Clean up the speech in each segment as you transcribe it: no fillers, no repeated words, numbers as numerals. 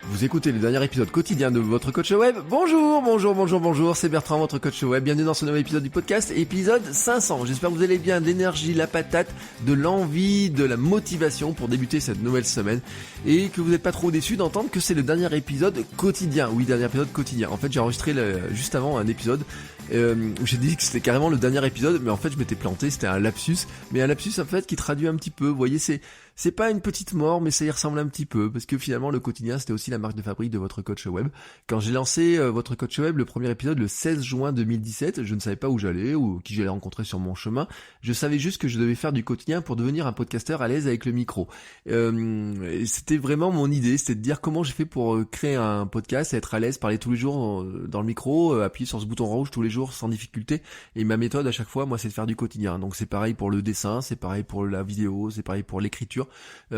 Vous écoutez le dernier épisode quotidien de votre coach web. Bonjour, c'est Bertrand, votre coach web. Bienvenue dans ce nouvel épisode du podcast, épisode 500. J'espère que vous allez bien, de l'énergie, la patate, de l'envie, de la motivation pour débuter cette nouvelle semaine et que vous n'êtes pas trop déçus d'entendre que c'est le dernier épisode quotidien. Oui, dernier épisode quotidien. En fait, j'ai enregistré juste avant un épisode où j'ai dit que c'était carrément le dernier épisode, mais en fait je m'étais planté, c'était un lapsus, mais un lapsus en fait qui traduit un petit peu, vous voyez, c'est pas une petite mort, mais ça y ressemble un petit peu, parce que finalement le quotidien c'était aussi la marque de fabrique de votre coach web. Quand j'ai lancé votre coach web, le premier épisode le 16 juin 2017, je ne savais pas où j'allais ou qui j'allais rencontrer sur mon chemin, je savais juste que je devais faire du quotidien pour devenir un podcasteur à l'aise avec le micro. Et c'était vraiment mon idée, c'était de dire comment j'ai fait pour créer un podcast, être à l'aise, parler tous les jours dans le micro, appuyer sur ce bouton rouge tous les jours sans difficulté, et ma méthode à chaque fois, moi, c'est de faire du quotidien. Donc c'est pareil pour le dessin, c'est pareil pour la vidéo, c'est pareil pour l'écriture,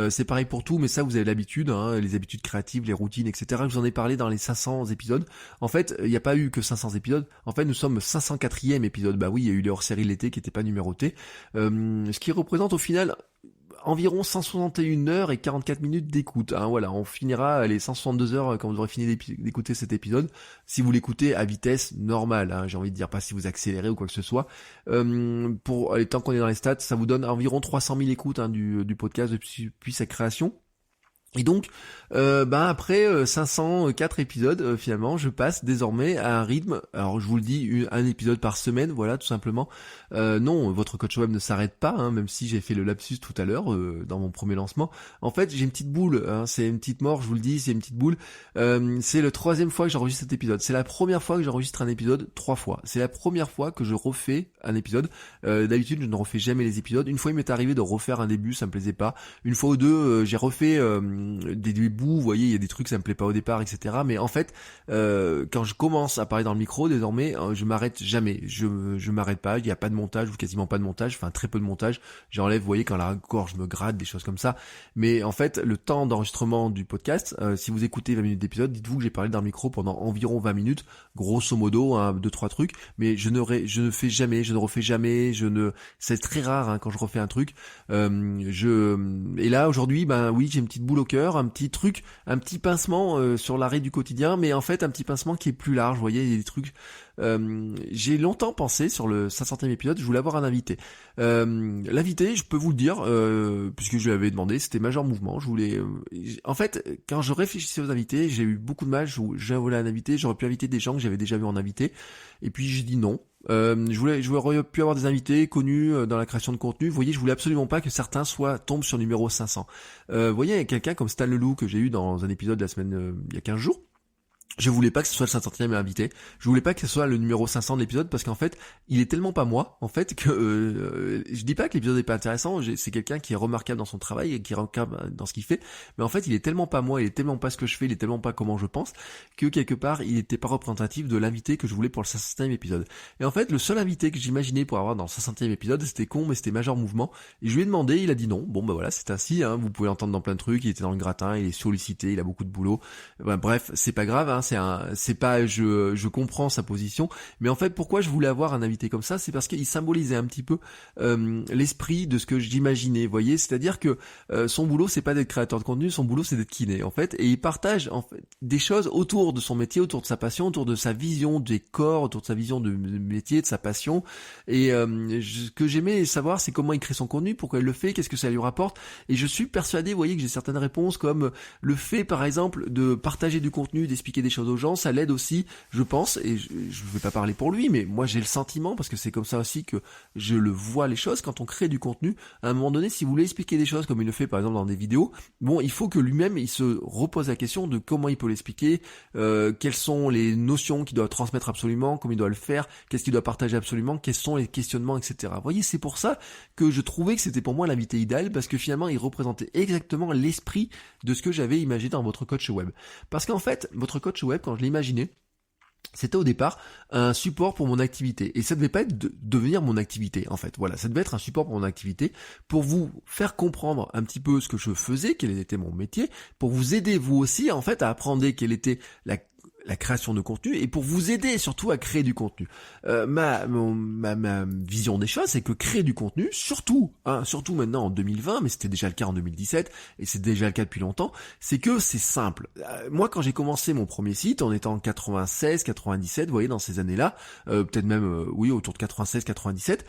c'est pareil pour tout, mais ça vous avez l'habitude, hein, les habitudes créatives, les routines, etc. Je vous en ai parlé dans les 500 épisodes. En fait, il n'y a pas eu que 500 épisodes, en fait nous sommes 504e épisode. Bah oui, il y a eu les hors-séries l'été qui n'étaient pas numérotés, ce qui représente au final environ 161 heures et 44 minutes d'écoute. Hein, voilà, on finira les 162 heures quand vous aurez fini d'écouter cet épisode, si vous l'écoutez à vitesse normale, hein, j'ai envie de dire, pas si vous accélérez ou quoi que ce soit. Pour tant qu'on est dans les stats, ça vous donne environ 300 000 écoutes du podcast depuis sa création. Et donc, après 504 épisodes, finalement, je passe désormais à un rythme, alors je vous le dis, un épisode par semaine, voilà, tout simplement. Non, votre coach web ne s'arrête pas, hein, même si j'ai fait le lapsus tout à l'heure, dans mon premier lancement. En fait, j'ai une petite boule, hein, c'est une petite mort, je vous le dis, c'est une petite boule. C'est le 3e fois que j'enregistre cet épisode. C'est la première fois que j'enregistre un épisode 3 fois. C'est la première fois que je refais un épisode. D'habitude, je ne refais jamais les épisodes. Une fois, il m'est arrivé de refaire un début, ça me plaisait pas. Une fois ou deux, j'ai refait des bouts, vous voyez, il y a des trucs ça me plaît pas au départ, etc. Mais en fait, quand je commence à parler dans le micro, désormais, je m'arrête jamais. Je m'arrête pas. Il y a pas de montage ou quasiment pas de montage. Enfin, très peu de montage. J'enlève, vous voyez, quand la gorge me gratte, des choses comme ça. Mais en fait, le temps d'enregistrement du podcast, si vous écoutez 20 minutes d'épisode, dites-vous que j'ai parlé dans le micro pendant environ 20 minutes, grosso modo, 2-3 trucs. Mais je ne fais jamais, je ne refais jamais. C'est très rare hein, quand je refais un truc. Et là aujourd'hui, oui, j'ai une petite boule au cœur, un petit truc, un petit pincement sur l'arrêt du quotidien, mais en fait un petit pincement qui est plus large, vous voyez, il y a des trucs. J'ai longtemps pensé sur le 500e épisode, je voulais avoir un invité. L'invité, je peux vous le dire, puisque je lui avais demandé, c'était Major Mouvement. Je voulais, en fait, quand je réfléchissais aux invités, j'ai eu beaucoup de mal. J'ai voulu un invité, j'aurais pu inviter des gens que j'avais déjà vu en invité, et puis j'ai dit non. J'aurais pu avoir des invités connus dans la création de contenu. Vous voyez, je voulais absolument pas que certains tombent sur numéro 500. Vous voyez, il y a quelqu'un comme Stan Leloup que j'ai eu dans un épisode de la semaine, il y a 15 jours. Je voulais pas que ce soit le 500e invité. Je voulais pas que ce soit le numéro 500 de l'épisode parce qu'en fait, il est tellement pas moi, en fait, que je dis pas que l'épisode est pas intéressant. C'est quelqu'un qui est remarquable dans son travail et qui est remarquable dans ce qu'il fait. Mais en fait, il est tellement pas moi, il est tellement pas ce que je fais, il est tellement pas comment je pense que quelque part, il était pas représentatif de l'invité que je voulais pour le 500e épisode. Et en fait, le seul invité que j'imaginais pour avoir dans le 500e épisode, c'était con, mais c'était Major Mouvement. Et je lui ai demandé, il a dit non. Bon, voilà, c'est ainsi, hein. Vous pouvez l'entendre dans plein de trucs. Il était dans le gratin, il est sollicité, il a beaucoup de boulot. Bref, c'est pas grave, hein. Je comprends sa position, mais en fait pourquoi je voulais avoir un invité comme ça, c'est parce qu'il symbolisait un petit peu l'esprit de ce que j'imaginais, vous voyez, c'est-à-dire que son boulot c'est pas d'être créateur de contenu, son boulot c'est d'être kiné en fait, et il partage en fait des choses autour de son métier, autour de sa passion, autour de sa vision des corps, autour de sa vision de métier, de sa passion, et ce que j'aimais savoir c'est comment il crée son contenu, pourquoi il le fait, qu'est-ce que ça lui rapporte, et je suis persuadé, vous voyez, que j'ai certaines réponses comme le fait par exemple de partager du contenu, d'expliquer des choses aux gens, ça l'aide aussi, je pense, et je vais pas parler pour lui, mais moi j'ai le sentiment, parce que c'est comme ça aussi que je le vois les choses, quand on crée du contenu, à un moment donné, si vous voulez expliquer des choses comme il le fait par exemple dans des vidéos, bon, il faut que lui-même, il se repose la question de comment il peut l'expliquer, quelles sont les notions qu'il doit transmettre absolument, comment il doit le faire, qu'est-ce qu'il doit partager absolument, quels sont les questionnements, etc. Vous voyez, c'est pour ça que je trouvais que c'était pour moi l'invité idéal, parce que finalement, il représentait exactement l'esprit de ce que j'avais imaginé dans votre coach web. Parce qu'en fait, votre coach web, quand je l'ai imaginé, c'était au départ un support pour mon activité. Et ça devait pas être devenir mon activité, en fait. Voilà, ça devait être un support pour mon activité, pour vous faire comprendre un petit peu ce que je faisais, quel était mon métier, pour vous aider vous aussi, en fait, à apprendre quelle était la création de contenu et pour vous aider surtout à créer du contenu. Ma vision des choses, c'est que créer du contenu, surtout maintenant en 2020, mais c'était déjà le cas en 2017 et c'est déjà le cas depuis longtemps, c'est que c'est simple. Moi, quand j'ai commencé mon premier site, on était en 96, 97, vous voyez, dans ces années-là, peut-être même, autour de 96, 97,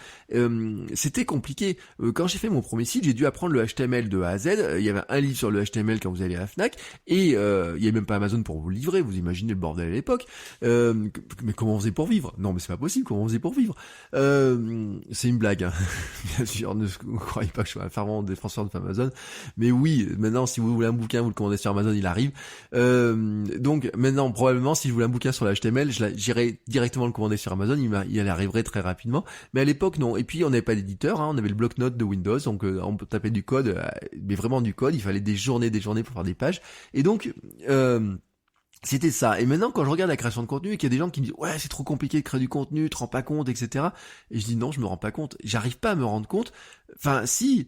c'était compliqué. Quand j'ai fait mon premier site, j'ai dû apprendre le HTML de A à Z. Il y avait un livre sur le HTML quand vous allez à la Fnac et il y avait même pas Amazon pour vous le livrer. Vous imaginez le bordel à l'époque. Mais comment on faisait pour vivre? Non, mais c'est pas possible. Comment on faisait pour vivre? C'est une blague, hein. Bien sûr, ne croyez pas que je suis un fervent défenseur de Amazon. Mais oui, maintenant, si vous voulez un bouquin, vous le commandez sur Amazon, il arrive. Donc maintenant, probablement, si je voulais un bouquin sur le HTML, j'irais directement le commander sur Amazon. Il arriverait très rapidement. Mais à l'époque, non. Et puis, on n'avait pas d'éditeur. On avait le bloc-notes de Windows, donc on tapait du code, mais vraiment du code. Il fallait des journées pour faire des pages. Et donc, c'était ça. Et maintenant, quand je regarde la création de contenu et qu'il y a des gens qui me disent ouais, c'est trop compliqué de créer du contenu, tu te rends pas compte, etc. Et je dis non, je me rends pas compte. J'arrive pas à me rendre compte. Enfin, si,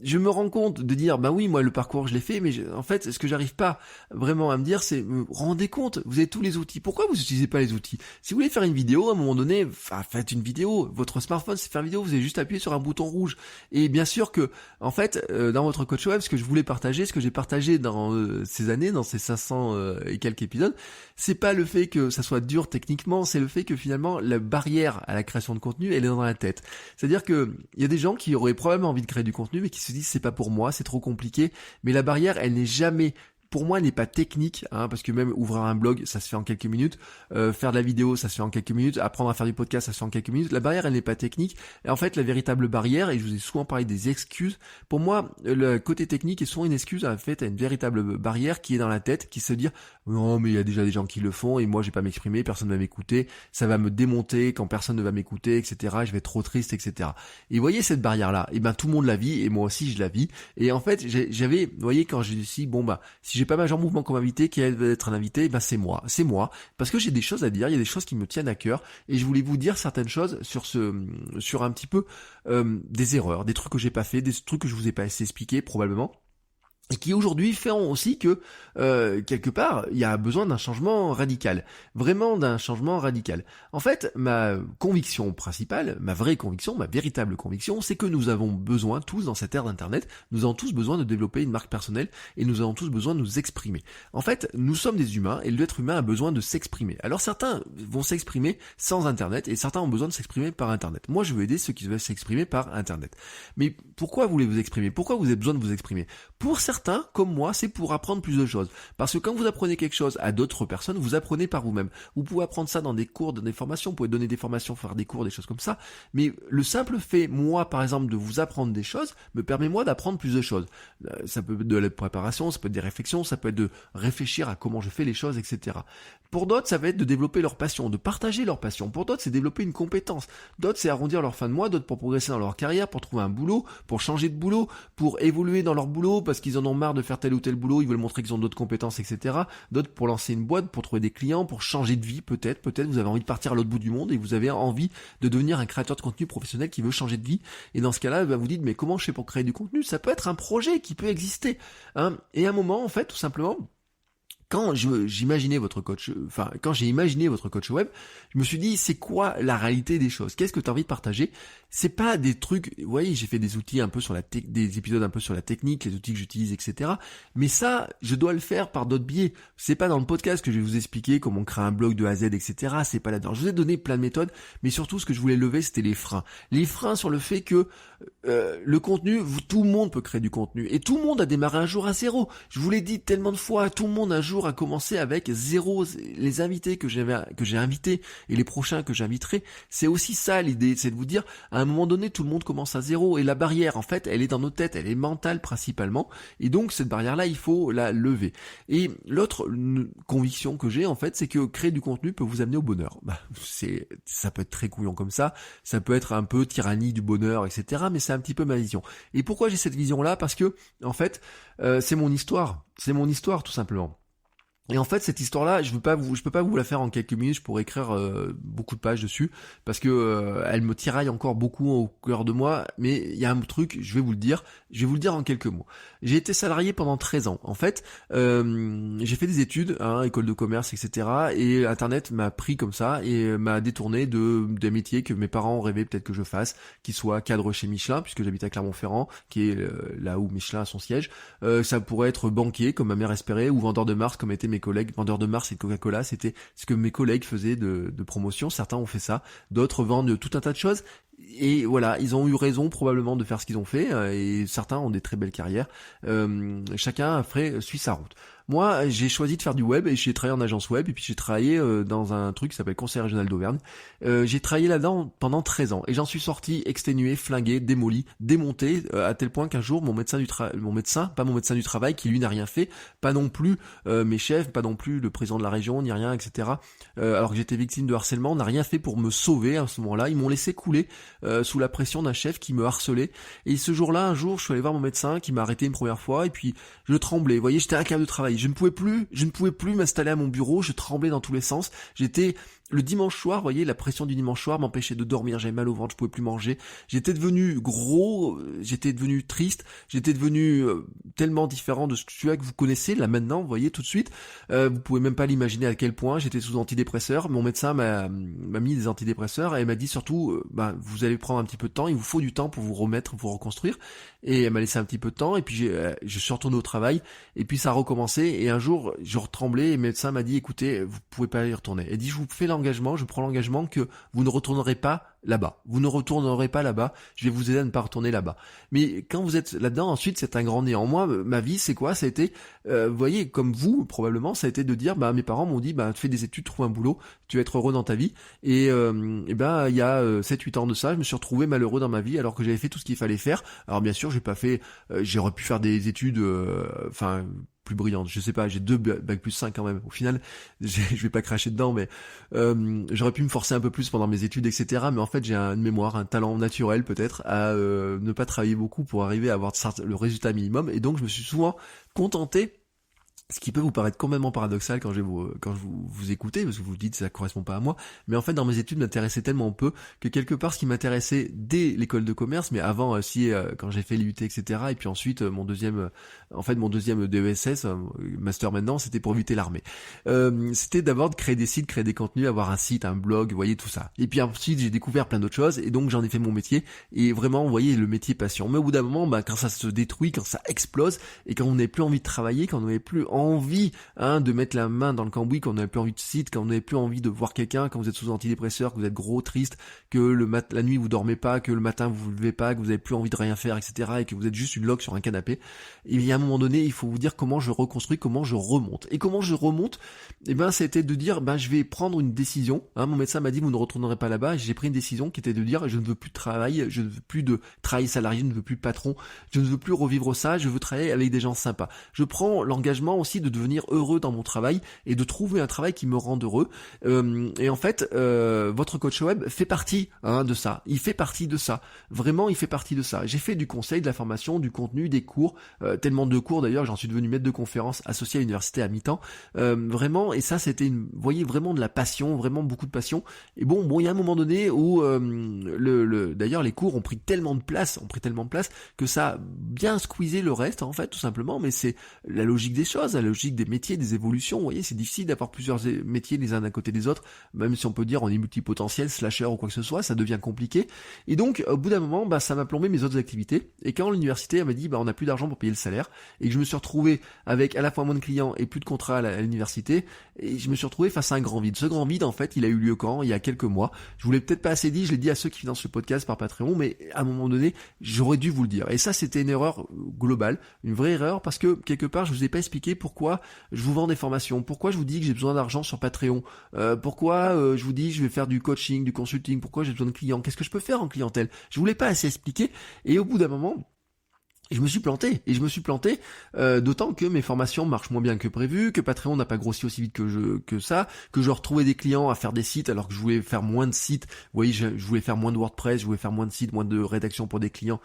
je me rends compte de dire bah oui, moi le parcours je l'ai fait, mais en fait, ce que j'arrive pas vraiment à me dire, c'est me rendez compte, vous avez tous les outils. Pourquoi vous utilisez pas les outils? Si vous voulez faire une vidéo, à un moment donné, faites une vidéo. Votre smartphone, c'est faire une vidéo, vous avez juste appuyé sur un bouton rouge. Et bien sûr que, en fait, dans votre coach web, ce que je voulais partager, ce que j'ai partagé dans ces années, dans ces 500 et quelques épisodes, c'est pas le fait que ça soit dur techniquement, c'est le fait que finalement la barrière à la création de contenu, elle est dans la tête. C'est-à-dire que il y a des gens qui auraient probablement envie de créer du contenu, mais qui se disent c'est pas pour moi, c'est trop compliqué. Mais la barrière, elle n'est jamais, pour moi, elle n'est pas technique, hein, parce que même ouvrir un blog, ça se fait en quelques minutes. Faire de la vidéo, ça se fait en quelques minutes. Apprendre à faire du podcast, ça se fait en quelques minutes. La barrière, elle n'est pas technique. Et en fait, la véritable barrière, et je vous ai souvent parlé des excuses, pour moi, le côté technique est souvent une excuse, en fait, à une véritable barrière qui est dans la tête, qui se dit non, mais il y a déjà des gens qui le font, et moi, je vais pas m'exprimer, personne ne va m'écouter, ça va me démonter quand personne ne va m'écouter, etc. Je vais être trop triste, etc. Et vous voyez cette barrière-là, et ben tout le monde la vit, et moi aussi, je la vis. Et en fait, j'avais, vous voyez, quand j'ai dit bon bah, si j'ai pas Major Mouvement comme invité, qui va être un invité, ben c'est moi, parce que j'ai des choses à dire, il y a des choses qui me tiennent à cœur, et je voulais vous dire certaines choses sur un petit peu des erreurs, des trucs que j'ai pas fait, des trucs que je vous ai pas assez expliqué probablement. Et qui aujourd'hui feront aussi que, quelque part, il y a besoin d'un changement radical. Vraiment d'un changement radical. En fait, ma conviction principale, ma vraie conviction, ma véritable conviction, c'est que nous avons besoin, tous dans cette ère d'Internet, nous avons tous besoin de développer une marque personnelle et nous avons tous besoin de nous exprimer. En fait, nous sommes des humains et l'être humain a besoin de s'exprimer. Alors certains vont s'exprimer sans Internet et certains ont besoin de s'exprimer par Internet. Moi, je veux aider ceux qui veulent s'exprimer par Internet. Mais pourquoi voulez-vous exprimer? Pourquoi vous avez besoin de vous exprimer? Pour certains, comme moi, c'est pour apprendre plus de choses. Parce que quand vous apprenez quelque chose à d'autres personnes, vous apprenez par vous-même. Vous pouvez apprendre ça dans des cours, dans des formations, vous pouvez donner des formations, faire des cours, des choses comme ça. Mais le simple fait, moi, par exemple, de vous apprendre des choses, me permet, moi, d'apprendre plus de choses. Ça peut être de la préparation, ça peut être des réflexions, ça peut être de réfléchir à comment je fais les choses, etc. Pour d'autres, ça va être de développer leur passion, de partager leur passion. Pour d'autres, c'est développer une compétence. D'autres, c'est arrondir leur fin de mois, d'autres pour progresser dans leur carrière, pour trouver un boulot, pour changer de boulot, pour évoluer dans leur boulot parce qu'ils en ont marre de faire tel ou tel boulot, ils veulent montrer qu'ils ont d'autres compétences, etc. D'autres pour lancer une boîte, pour trouver des clients, pour changer de vie, peut-être vous avez envie de partir à l'autre bout du monde et vous avez envie de devenir un créateur de contenu professionnel qui veut changer de vie. Et dans ce cas-là, vous dites, mais comment je fais pour créer du contenu? Ça peut être un projet qui peut exister, hein. Et à un moment, en fait, tout simplement, quand j'ai imaginé votre coach web, je me suis dit, c'est quoi la réalité des choses? Qu'est-ce que tu as envie de partager? C'est pas des trucs, vous voyez, j'ai fait des outils un peu sur des épisodes un peu sur la technique, les outils que j'utilise, etc. Mais ça, je dois le faire par d'autres biais. C'est pas dans le podcast que je vais vous expliquer comment créer un blog de A à Z, etc. C'est pas là-dedans. Je vous ai donné plein de méthodes, mais surtout, ce que je voulais lever, c'était les freins. Les freins sur le fait que le contenu, tout le monde peut créer du contenu. Et tout le monde a démarré un jour à zéro. Je vous l'ai dit tellement de fois, tout le monde un jour a commencé avec zéro. Les invités que j'ai invités et les prochains que j'inviterai, c'est aussi ça l'idée, c'est de vous dire, à un moment donné, tout le monde commence à zéro. Et la barrière, en fait, elle est dans nos têtes, elle est mentale principalement. Et donc, cette barrière-là, il faut la lever. Et l'autre conviction que j'ai, en fait, c'est que créer du contenu peut vous amener au bonheur. Ça peut être très couillon comme ça peut être un peu tyrannie du bonheur, etc. Mais c'est un petit peu ma vision. Et pourquoi j'ai cette vision-là? Parce que, en fait, c'est mon histoire, tout simplement. Et en fait, cette histoire-là, je peux pas vous la faire en quelques minutes. Je pourrais écrire beaucoup de pages dessus parce que elle me tiraille encore beaucoup au cœur de moi. Mais il y a un truc, je vais vous le dire. Je vais vous le dire en quelques mots. J'ai été salarié pendant 13 ans. En fait, j'ai fait des études, hein, école de commerce, etc. Et Internet m'a pris comme ça et m'a détourné des métiers que mes parents rêvaient peut-être que je fasse, qui soit cadre chez Michelin, puisque j'habite à Clermont-Ferrand, qui est là où Michelin a son siège. Ça pourrait être banquier, comme ma mère espérait, ou vendeur de Mars, comme étaient mes collègues. Vendeur de Mars et de Coca-Cola, c'était ce que mes collègues faisaient de promotion. Certains ont fait ça, d'autres vendent tout un tas de choses. Et voilà, ils ont eu raison probablement de faire ce qu'ils ont fait, et certains ont des très belles carrières. Chacun après suit sa route. Moi, j'ai choisi de faire du web et j'ai travaillé en agence web et puis j'ai travaillé dans un truc qui s'appelle Conseil régional d'Auvergne. J'ai travaillé là-dedans pendant 13 ans et j'en suis sorti exténué, flingué, démoli, démonté à tel point qu'un jour pas mon médecin du travail qui lui n'a rien fait, pas non plus mes chefs, pas non plus le président de la région, ni rien, etc. Alors que j'étais victime de harcèlement, n'a rien fait pour me sauver à ce moment-là. Ils m'ont laissé couler sous la pression d'un chef qui me harcelait. Et ce jour-là, un jour, je suis allé voir mon médecin qui m'a arrêté une première fois et puis je tremblais. Vous voyez, j'étais incapable de travailler. Je ne pouvais plus m'installer à mon bureau. Je tremblais dans tous les sens. J'étais le dimanche soir, vous voyez, la pression du dimanche soir m'empêchait de dormir, j'avais mal au ventre, je pouvais plus manger. J'étais devenu gros, j'étais devenu triste, j'étais devenu tellement différent de ce que vous connaissez là maintenant, vous voyez tout de suite. Vous pouvez même pas l'imaginer à quel point j'étais sous antidépresseurs. Mon médecin m'a mis des antidépresseurs et elle m'a dit surtout, vous allez prendre un petit peu de temps, il vous faut du temps pour vous remettre, pour vous reconstruire. Et elle m'a laissé un petit peu de temps et puis je suis retourné au travail et puis ça a recommencé et un jour je retremblais et le médecin m'a dit écoutez, vous pouvez pas y retourner. Elle dit je vous fais l'engagement, je prends l'engagement que vous ne retournerez pas là-bas. Vous ne retournerez pas là-bas, je vais vous aider à ne pas retourner là-bas. Mais quand vous êtes là-dedans, ensuite c'est un grand néant. Moi, ma vie, c'est quoi? Ça a été, vous voyez, comme vous, probablement, ça a été de dire, mes parents m'ont dit, fais des études, trouve un boulot, tu vas être heureux dans ta vie. Et il y a 7-8 ans de ça, je me suis retrouvé malheureux dans ma vie alors que j'avais fait tout ce qu'il fallait faire. Alors bien sûr, j'ai pas fait, j'aurais pu faire des études, plus brillante, je sais pas, j'ai 2 bac plus 5 quand même. Au final, je vais pas cracher dedans, mais j'aurais pu me forcer un peu plus pendant mes études, etc. Mais en fait, j'ai une mémoire, un talent naturel peut-être à ne pas travailler beaucoup pour arriver à avoir le résultat minimum. Et donc, je me suis souvent contenté. Ce qui peut vous paraître complètement paradoxal quand vous écoutez, parce que vous vous dites ça correspond pas à moi, mais en fait dans mes études m'intéressait tellement peu que quelque part ce qui m'intéressait dès l'école de commerce, mais avant aussi quand j'ai fait l'IUT, etc. Et puis ensuite mon deuxième DESS, master maintenant, c'était pour éviter l'armée. C'était d'abord de créer des sites, créer des contenus, avoir un site, un blog, vous voyez tout ça. Et puis ensuite j'ai découvert plein d'autres choses et donc j'en ai fait mon métier et vraiment vous voyez le métier passion. Mais au bout d'un moment, quand ça se détruit, quand ça explose et quand on n'a plus envie de travailler, quand on n'a plus envie de mettre la main dans le cambouis, quand on n'a plus envie de site, quand on n'a plus envie de voir quelqu'un, quand vous êtes sous antidépresseur, que vous êtes gros, triste, que la nuit vous dormez pas, que le matin vous vous levez pas, que vous avez plus envie de rien faire, etc. et que vous êtes juste une loque sur un canapé, et il y a un moment donné, il faut vous dire comment je reconstruis, comment je remonte. Et comment je remonte, c'était de dire, je vais prendre une décision. Mon médecin m'a dit, vous ne retournerez pas là-bas, et j'ai pris une décision qui était de dire, je ne veux plus de travail, je ne veux plus de travail salarié, je ne veux plus de patron, je ne veux plus revivre ça, je veux travailler avec des gens sympas. Je prends l'engagement aussi de devenir heureux dans mon travail et de trouver un travail qui me rende heureux. Et en fait, votre coach web fait partie de ça. Il fait partie de ça. Vraiment, il fait partie de ça. J'ai fait du conseil, de la formation, du contenu, des cours, tellement de cours d'ailleurs, j'en suis devenu maître de conférence associé à l'université à mi-temps. Vraiment, et ça c'était vous voyez, vraiment de la passion, vraiment beaucoup de passion. Et bon, il y a un moment donné où d'ailleurs les cours ont pris tellement de place, que ça a bien squeezé le reste en fait, tout simplement. Mais c'est la logique des choses, la logique des métiers, des évolutions. Vous voyez, c'est difficile d'avoir plusieurs métiers les uns à côté des autres, même si on peut dire on est multipotentiel, slasher ou quoi que ce soit, ça devient compliqué. Et donc, au bout d'un moment, ça m'a plombé mes autres activités. Et quand l'université elle m'a dit, on n'a plus d'argent pour payer le salaire, et que je me suis retrouvé avec à la fois moins de clients et plus de contrats à l'université, et je me suis retrouvé face à un grand vide. Ce grand vide, en fait, il a eu lieu quand? Il y a quelques mois. Je vous l'ai peut-être pas assez dit, je l'ai dit à ceux qui financent le podcast par Patreon, mais à un moment donné, j'aurais dû vous le dire. Et ça, c'était une erreur globale, une vraie erreur, parce que quelque part, je vous ai pas expliqué pourquoi je vous vends des formations, pourquoi je vous dis que j'ai besoin d'argent sur Patreon, pourquoi je vous dis je vais faire du coaching, du consulting, pourquoi j'ai besoin de clients, qu'est-ce que je peux faire en clientèle. Je vous l'ai pas assez expliqué, et au bout d'un moment, je me suis planté, d'autant que mes formations marchent moins bien que prévu, que Patreon n'a pas grossi aussi vite que ça, que je retrouvais des clients à faire des sites alors que je voulais faire moins de sites. Vous voyez, je voulais faire moins de WordPress, je voulais faire moins de sites, moins de rédaction pour des clients,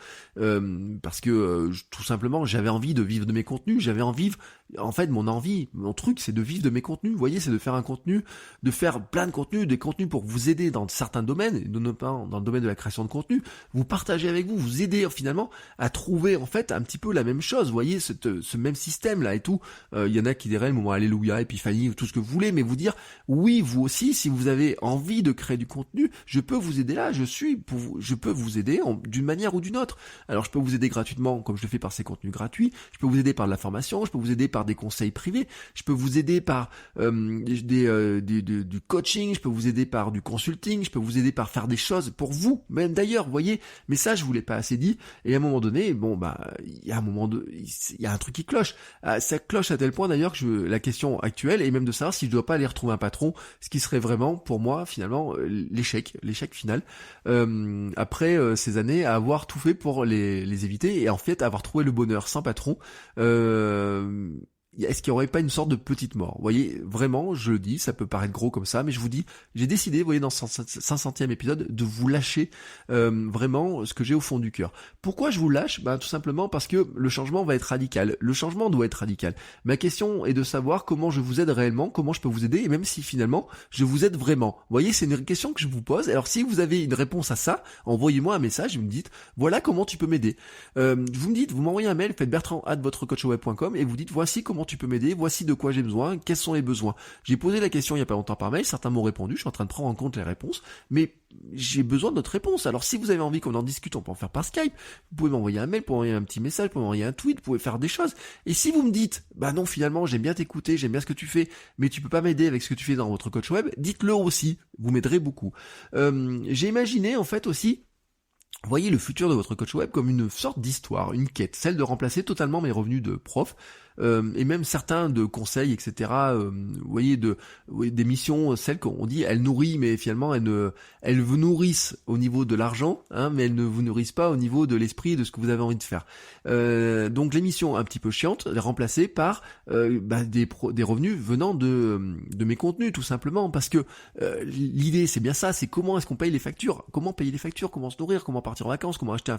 parce que tout simplement j'avais envie de vivre de mes contenus, j'avais envie En fait, mon envie, mon truc, c'est de vivre de mes contenus. Vous voyez, c'est de faire un contenu, de faire plein de contenus, des contenus pour vous aider dans certains domaines, et notamment dans le domaine de la création de contenu, vous partager avec vous, vous aider finalement à trouver en fait un petit peu la même chose. Vous voyez, ce même système là et tout. Il y en a qui diraient le moment Alléluia, Épiphanie, tout ce que vous voulez, mais vous dire oui, vous aussi, si vous avez envie de créer du contenu, je peux vous aider là. Je peux vous aider d'une manière ou d'une autre. Alors je peux vous aider gratuitement, comme je le fais par ces contenus gratuits. Je peux vous aider par de la formation. Je peux vous aider par des conseils privés. Je peux vous aider par du coaching. Je peux vous aider par du consulting. Je peux vous aider par faire des choses pour vous, même d'ailleurs. Vous voyez, mais ça je vous l'ai pas assez dit. Et à un moment donné, il y a un truc qui cloche. Ça cloche à tel point d'ailleurs que la question actuelle est même de savoir si je dois pas aller retrouver un patron, ce qui serait vraiment pour moi finalement l'échec final. Après ces années à avoir tout fait pour les éviter et en fait avoir trouvé le bonheur sans patron. Est-ce qu'il n'y aurait pas une sorte de petite mort? Vous voyez, vraiment, je le dis, ça peut paraître gros comme ça, mais je vous dis, j'ai décidé, vous voyez, dans ce 500e épisode, de vous lâcher vraiment ce que j'ai au fond du cœur. Pourquoi je vous lâche? Tout simplement parce que le changement va être radical. Le changement doit être radical. Ma question est de savoir comment je vous aide réellement, comment je peux vous aider, et même si finalement, je vous aide vraiment. Vous voyez, c'est une question que je vous pose. Alors si vous avez une réponse à ça, envoyez-moi un message et vous me dites, voilà comment tu peux m'aider. Vous m'envoyez un mail, faites bertrand@votrecoachweb.com et vous dites, voici comment tu peux m'aider, voici de quoi j'ai besoin, quels sont les besoins. J'ai posé la question il y a pas longtemps par mail, certains m'ont répondu, je suis en train de prendre en compte les réponses, mais j'ai besoin de notre réponse. Alors si vous avez envie qu'on en discute, on peut en faire par Skype, vous pouvez m'envoyer un mail, vous pouvez m'envoyer un petit message, vous pouvez m'envoyer un tweet, vous pouvez faire des choses. Et si vous me dites, non finalement j'aime bien t'écouter, j'aime bien ce que tu fais, mais tu peux pas m'aider avec ce que tu fais dans votre coach web, dites-le aussi, vous m'aiderez beaucoup. J'ai imaginé en fait aussi, voyez le futur de votre coach web comme une sorte d'histoire, une quête, celle de remplacer totalement mes revenus de prof, et même certains de conseils, etc. Vous voyez, des missions, celles qu'on dit, elles nourrissent, mais finalement elles vous nourrissent au niveau de l'argent, mais elles ne vous nourrissent pas au niveau de l'esprit et de ce que vous avez envie de faire. Donc les missions un petit peu chiantes, les remplacer par des revenus venant de mes contenus, tout simplement, parce que l'idée c'est bien ça, c'est comment est-ce qu'on paye les factures, comment payer les factures, comment se nourrir, comment partir en vacances, comment acheter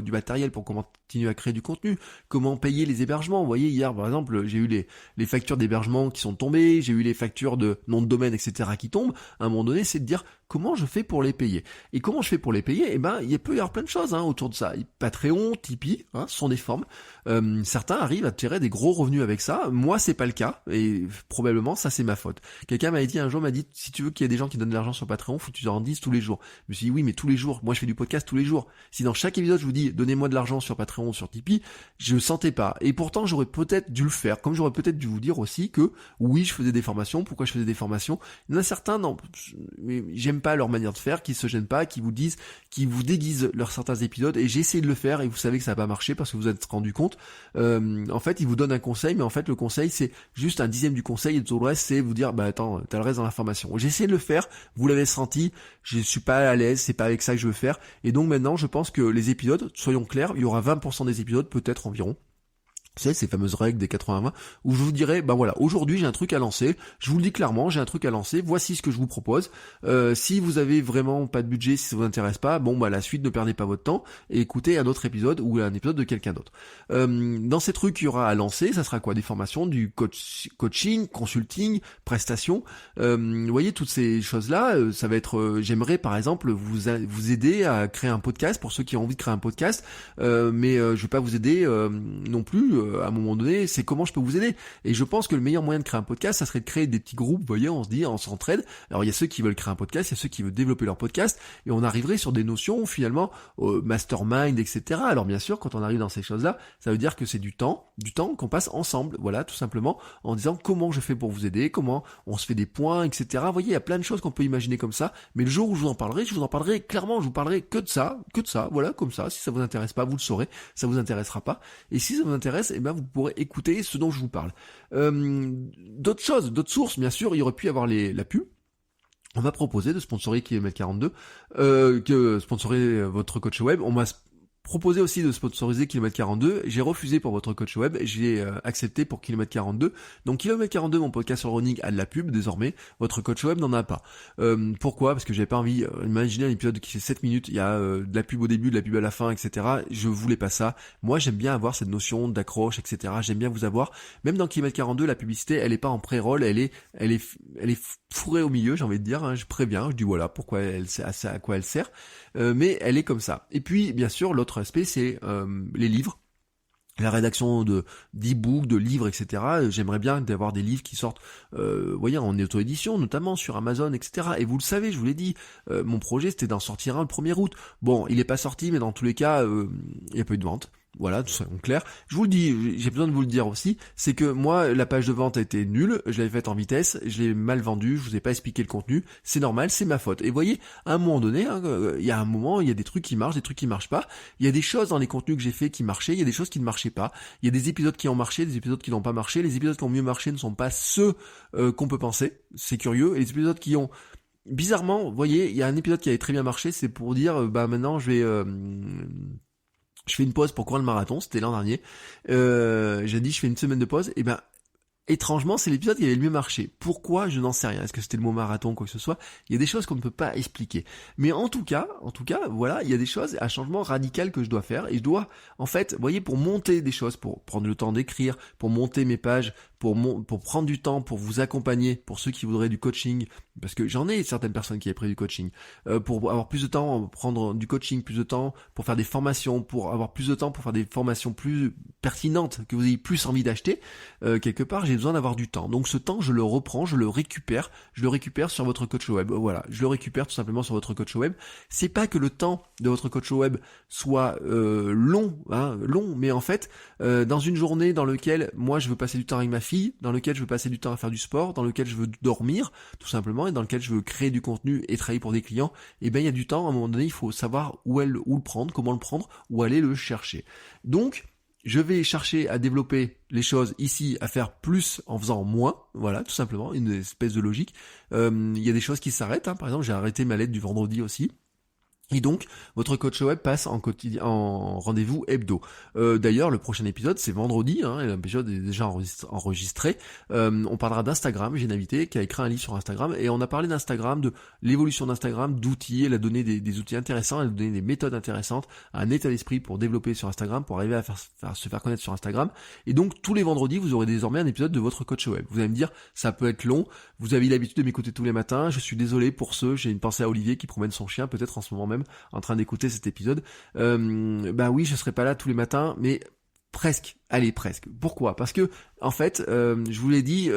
du matériel pour continuer à créer du contenu, comment payer les hébergements. Vous voyez, hier par exemple, j'ai eu les factures d'hébergement qui sont tombées, j'ai eu les factures de nom de domaine, etc. qui tombent. À un moment donné, c'est de dire comment je fais pour les payer. Et comment je fais pour les payer? Il peut y avoir plein de choses autour de ça. Patreon, Tipeee, ce sont des formes. Certains arrivent à tirer des gros revenus avec ça. Moi, c'est pas le cas. Et probablement, ça, c'est ma faute. Quelqu'un m'avait dit un jour, si tu veux qu'il y ait des gens qui donnent de l'argent sur Patreon, faut que tu en dises tous les jours. Je me suis dit, oui, mais tous les jours. Moi, je fais du podcast tous les jours. Si dans chaque épisode, je vous dis, donnez-moi de l'argent sur Patreon ou sur Tipeee, je le sentais pas. Et pourtant, j'aurais peut-être dû le faire. Comme j'aurais peut-être dû vous dire aussi que, oui, je faisais des formations. Pourquoi je faisais des formations? Il y en a certains, non. Mais j'aime pas leur manière de faire, qui se gênent pas, qui vous disent, qui vous déguisent leurs certains épisodes, et j'ai essayé de le faire et vous savez que ça n'a pas marché parce que vous vous êtes rendu compte. En fait, ils vous donnent un conseil, mais en fait le conseil c'est juste un dixième du conseil et tout le reste c'est vous dire attends, t'as le reste dans l'information. J'ai essayé de le faire, vous l'avez senti, je suis pas à l'aise, c'est pas avec ça que je veux faire, et donc maintenant je pense que les épisodes, soyons clairs, il y aura 20% des épisodes peut-être environ. C'est ces fameuses règles des 80-20 où je vous dirais voilà, aujourd'hui j'ai un truc à lancer, je vous le dis clairement, j'ai un truc à lancer, voici ce que je vous propose. Si vous avez vraiment pas de budget, si ça vous intéresse pas, la suite, ne perdez pas votre temps et écoutez un autre épisode ou un épisode de quelqu'un d'autre. Dans ces trucs qu'il y aura à lancer, ça sera quoi? Des formations, du coaching, consulting, prestations, vous voyez toutes ces choses-là, ça va être j'aimerais par exemple vous aider à créer un podcast pour ceux qui ont envie de créer un podcast, mais je vais pas vous aider non plus. À un moment donné, c'est comment je peux vous aider. Et je pense que le meilleur moyen de créer un podcast, ça serait de créer des petits groupes, vous voyez, on s'entraide. Alors il y a ceux qui veulent créer un podcast, il y a ceux qui veulent développer leur podcast, et on arriverait sur des notions finalement mastermind, etc. Alors bien sûr, quand on arrive dans ces choses-là, ça veut dire que c'est du temps qu'on passe ensemble, voilà, tout simplement, en disant comment je fais pour vous aider, comment on se fait des points, etc. Vous voyez, il y a plein de choses qu'on peut imaginer comme ça, mais le jour où je vous en parlerai clairement, je vous parlerai que de ça, voilà, comme ça. Si ça vous intéresse pas, vous le saurez, ça vous intéressera pas. Et si ça vous intéresse, vous pourrez écouter ce dont je vous parle. D'autres choses, d'autres sources, bien sûr, il y aurait pu y avoir la pub. On m'a proposé de sponsoriser Kilomètre 42, que sponsoriser votre coach web. On m'a proposé aussi de sponsoriser Kilomètre 42, j'ai refusé pour votre coach web, j'ai accepté pour Kilomètre 42. Donc Kilomètre 42, mon podcast sur le running, a de la pub désormais, votre coach web n'en a pas. Pourquoi ? Parce que j'avais pas envie, imaginez un épisode qui fait 7 minutes, il y a de la pub au début, de la pub à la fin, etc. Je voulais pas ça. Moi j'aime bien avoir cette notion d'accroche, etc. J'aime bien vous avoir, même dans Kilomètre 42, la publicité, elle est pas en pré-roll, elle est fourrée au milieu, j'ai envie de dire, hein, je préviens, je dis voilà pourquoi à quoi elle sert, mais elle est comme ça. Et puis bien sûr l'autre aspect c'est les livres, la rédaction d'e-books, de livres, etc. J'aimerais bien d'avoir des livres qui sortent, voyez, en auto-édition, notamment sur Amazon, etc. Et vous le savez, je vous l'ai dit, mon projet c'était d'en sortir un le 1er août. Bon, il est pas sorti, mais dans tous les cas, il n'y a pas eu de vente. Voilà, tout ça en clair. Je vous le dis, j'ai besoin de vous le dire aussi, c'est que moi, la page de vente a été nulle, je l'avais faite en vitesse, je l'ai mal vendue, je vous ai pas expliqué le contenu, c'est normal, c'est ma faute. Et vous voyez, à un moment donné, hein, il y a un moment, il y a des trucs qui marchent, des trucs qui marchent pas, il y a des choses dans les contenus que j'ai fait qui marchaient, il y a des choses qui ne marchaient pas, il y a des épisodes qui ont marché, des épisodes qui n'ont pas marché, les épisodes qui ont mieux marché ne sont pas ceux qu'on peut penser, c'est curieux, et les épisodes qui ont bizarrement, vous voyez, il y a un épisode qui avait très bien marché, c'est pour dire, maintenant je fais une pause pour courir le marathon, c'était l'an dernier. J'ai dit je fais une semaine de pause, et étrangement, c'est l'épisode qui avait le mieux marché. Pourquoi ? Je n'en sais rien. Est-ce que c'était le mot marathon, quoi que ce soit ? Il y a des choses qu'on ne peut pas expliquer. Mais en tout cas, voilà, il y a des choses, un changement radical que je dois faire. Et je dois, en fait, vous voyez, pour monter des choses, pour prendre le temps d'écrire, pour monter mes pages, pour prendre du temps, pour vous accompagner, pour ceux qui voudraient du coaching, parce que j'en ai certaines personnes qui avaient pris du coaching, pour avoir plus de temps, prendre du coaching, plus de temps, pour faire des formations, pour avoir plus de temps, pour faire des formations plus pertinentes, que vous ayez plus envie d'acheter, quelque part, j'ai besoin d'avoir du temps. Donc ce temps, je le reprends, je le récupère sur votre coach web. Voilà, je le récupère tout simplement sur votre coach web. C'est pas que le temps de votre coach web soit long, mais en fait, dans une journée dans laquelle moi je veux passer du temps avec ma fille, dans lequel je veux passer du temps à faire du sport, dans lequel je veux dormir, tout simplement, et dans lequel je veux créer du contenu et travailler pour des clients, il y a du temps, à un moment donné, il faut savoir où le prendre, comment le prendre, où aller le chercher. Donc, je vais chercher à développer les choses ici, à faire plus en faisant moins, voilà, tout simplement, une espèce de logique. Il y a des choses qui s'arrêtent, par exemple, j'ai arrêté ma lettre du vendredi aussi. Et donc, votre coach web passe en rendez-vous hebdo. D'ailleurs, le prochain épisode, c'est vendredi, et l'épisode est déjà enregistré. On parlera d'Instagram. J'ai une invitée qui a écrit un livre sur Instagram, et on a parlé d'Instagram, de l'évolution d'Instagram, d'outils. Elle a donné des outils intéressants, elle a donné des méthodes intéressantes, un état d'esprit pour développer sur Instagram, pour arriver à se faire connaître sur Instagram. Et donc, tous les vendredis, vous aurez désormais un épisode de votre coach web. Vous allez me dire, ça peut être long. Vous avez l'habitude de m'écouter tous les matins. Je suis désolé pour ceux. J'ai une pensée à Olivier qui promène son chien, peut-être en ce moment même, en train d'écouter cet épisode. Oui, je serai pas là tous les matins, mais presque. Allez, presque. Pourquoi ? Parce que, en fait, je vous l'ai dit,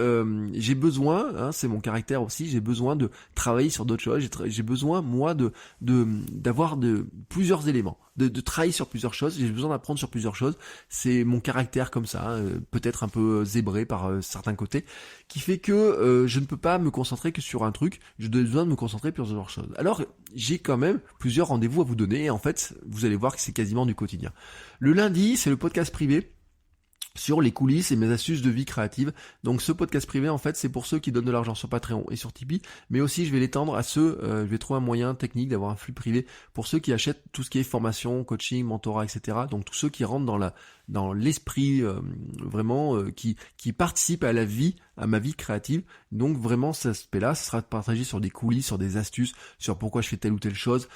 j'ai besoin, c'est mon caractère aussi, j'ai besoin de travailler sur d'autres choses, j'ai besoin, moi, d'avoir plusieurs éléments, de travailler sur plusieurs choses, j'ai besoin d'apprendre sur plusieurs choses, c'est mon caractère comme ça, peut-être un peu zébré par certains côtés, qui fait que je ne peux pas me concentrer que sur un truc, je dois besoin de me concentrer sur plusieurs choses. Alors, j'ai quand même plusieurs rendez-vous à vous donner, et en fait, vous allez voir que c'est quasiment du quotidien. Le lundi, c'est le podcast privé sur les coulisses et mes astuces de vie créative. Donc ce podcast privé, en fait, c'est pour ceux qui donnent de l'argent sur Patreon et sur Tipeee, mais aussi je vais l'étendre à ceux, je vais trouver un moyen technique d'avoir un flux privé pour ceux qui achètent tout ce qui est formation, coaching, mentorat, etc. Donc tous ceux qui rentrent dans l'esprit vraiment qui participe à ma vie créative. Donc vraiment cet aspect-là, ça sera partagé sur des coulisses, sur des astuces, sur pourquoi je fais telle ou telle chose,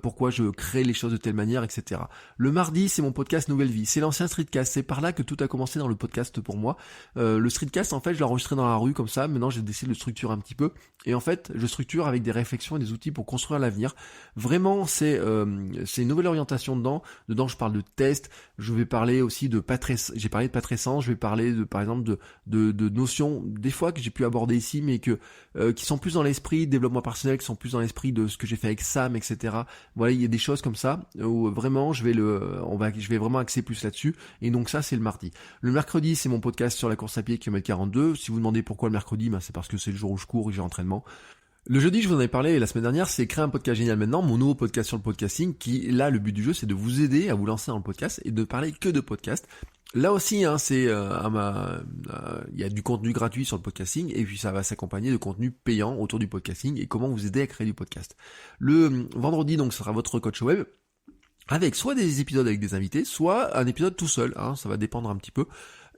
pourquoi je crée les choses de telle manière, etc. Le mardi, c'est mon podcast Nouvelle Vie. C'est l'ancien Streetcast. C'est par là que tout a commencé dans le podcast pour moi. Le Streetcast, en fait, je l'ai enregistré dans la rue comme ça. Maintenant, j'ai décidé de le structurer un petit peu. Et en fait, je structure avec des réflexions et des outils pour construire l'avenir. Vraiment, c'est une nouvelle orientation dedans. Dedans, je parle de tests. Je vais parler aussi j'ai parlé de patrescence, je vais parler par exemple de notions des fois que j'ai pu aborder ici, mais qui sont plus dans l'esprit développement personnel, qui sont plus dans l'esprit de ce que j'ai fait avec Sam, etc. Voilà, il y a des choses comme ça où vraiment je vais vraiment axer plus là-dessus. Et donc ça, c'est le mardi. Le mercredi, c'est mon podcast sur la course à pied kilomètre 42. Si vous demandez pourquoi le mercredi, c'est parce que c'est le jour où je cours et j'ai entraînement. Le jeudi, je vous en ai parlé la semaine dernière, c'est créer un podcast génial maintenant, mon nouveau podcast sur le podcasting, qui, là, le but du jeu, c'est de vous aider à vous lancer dans le podcast et de parler que de podcast. Là aussi, il y a du contenu gratuit sur le podcasting et puis ça va s'accompagner de contenu payant autour du podcasting et comment vous aider à créer du podcast. Le vendredi, donc, ce sera votre coach web. avec soit des épisodes avec des invités, soit un épisode tout seul, hein, ça va dépendre un petit peu.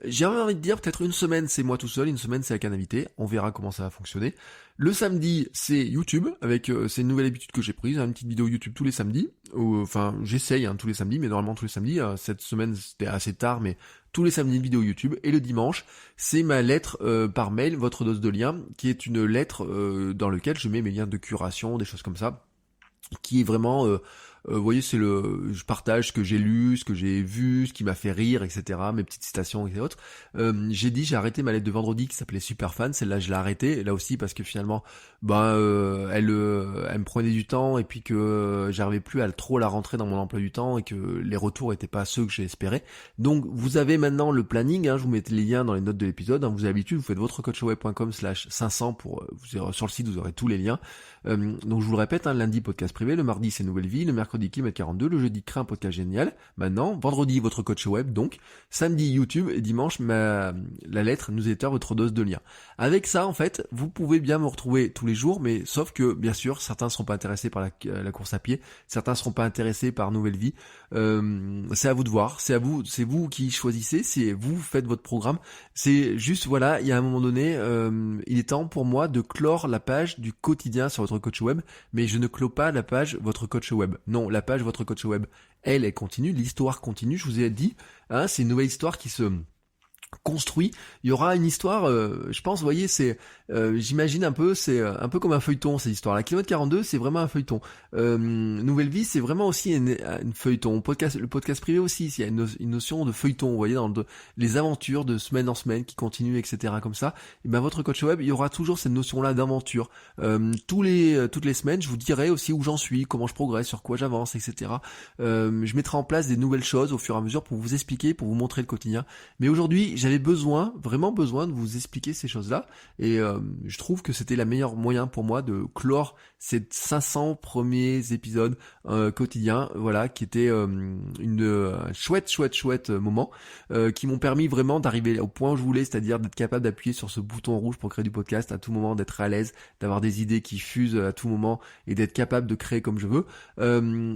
J'ai envie de dire peut-être une semaine c'est moi tout seul, une semaine c'est avec un invité, on verra comment ça va fonctionner. Le samedi c'est YouTube, avec c'est une nouvelle habitude que j'ai prise, une petite vidéo YouTube tous les samedis, enfin j'essaye tous les samedis, mais normalement tous les samedis, cette semaine c'était assez tard, mais tous les samedis une vidéo YouTube, et le dimanche c'est ma lettre par mail, votre dose de lien, qui est une lettre dans laquelle je mets mes liens de curation, des choses comme ça, qui est vraiment... vous voyez, je partage ce que j'ai lu, ce que j'ai vu, ce qui m'a fait rire, etc. Mes petites citations et autres. J'ai arrêté ma lettre de vendredi qui s'appelait Super Fan. Celle-là, je l'ai arrêtée. Là aussi parce que finalement, elle me prenait du temps et puis que j'arrivais plus à trop la rentrer dans mon emploi du temps et que les retours étaient pas ceux que j'ai espérés. Donc, vous avez maintenant le planning. Je vous mets les liens dans les notes de l'épisode. Vous avez l'habitude, vous faites votrecoachweb.com/500 sur le site, vous aurez tous les liens. Donc, je vous le répète, lundi podcast privé, le mardi c'est Nouvelle Vie, le mercredi Kilomètre 42, le jeudi crée un podcast génial. Maintenant, vendredi votre coach web, donc samedi YouTube et dimanche la lettre newsletter, votre dose de lien. Avec ça, en fait, vous pouvez bien me retrouver tous les jours, mais sauf que bien sûr, certains ne seront pas intéressés par la course à pied, certains ne seront pas intéressés par Nouvelle Vie. C'est à vous de voir, c'est vous qui choisissez, c'est vous faites votre programme. C'est juste voilà, il y a un moment donné, il est temps pour moi de clore la page du quotidien sur votre coach web, mais je ne clôt pas la page votre coach web. Non, la page votre coach web, elle continue, l'histoire continue, je vous ai dit, c'est une nouvelle histoire qui se construit. Il y aura une histoire, je pense, vous voyez, j'imagine un peu, c'est un peu comme un feuilleton, cette histoire. La Kilomètre 42, c'est vraiment un feuilleton. Nouvelle Vie, c'est vraiment aussi une feuilleton. Le podcast privé aussi, il y a une notion de feuilleton, vous voyez, les aventures de semaine en semaine qui continuent, etc. comme ça. Et ben votre coach web, il y aura toujours cette notion-là d'aventure. Toutes les semaines, je vous dirai aussi où j'en suis, comment je progresse, sur quoi j'avance, etc. Je mettrai en place des nouvelles choses au fur et à mesure pour vous expliquer, pour vous montrer le quotidien. Mais aujourd'hui, j'avais vraiment besoin de vous expliquer ces choses-là, et je trouve que c'était le meilleur moyen pour moi de clore ces 500 premiers épisodes quotidiens, voilà, qui étaient un chouette moment, qui m'ont permis vraiment d'arriver au point où je voulais, c'est-à-dire d'être capable d'appuyer sur ce bouton rouge pour créer du podcast à tout moment, d'être à l'aise, d'avoir des idées qui fusent à tout moment et d'être capable de créer comme je veux.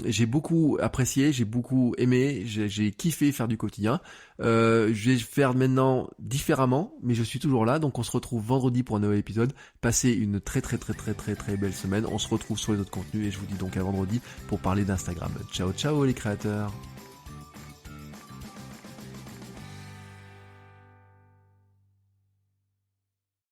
J'ai beaucoup apprécié, j'ai beaucoup aimé, j'ai kiffé faire du quotidien. Je vais faire maintenant différemment, mais je suis toujours là, donc on se retrouve vendredi pour un nouvel épisode. Passez une très belle semaine. On se retrouve sur les autres contenus et je vous dis donc à vendredi pour parler d'Instagram. Ciao les créateurs.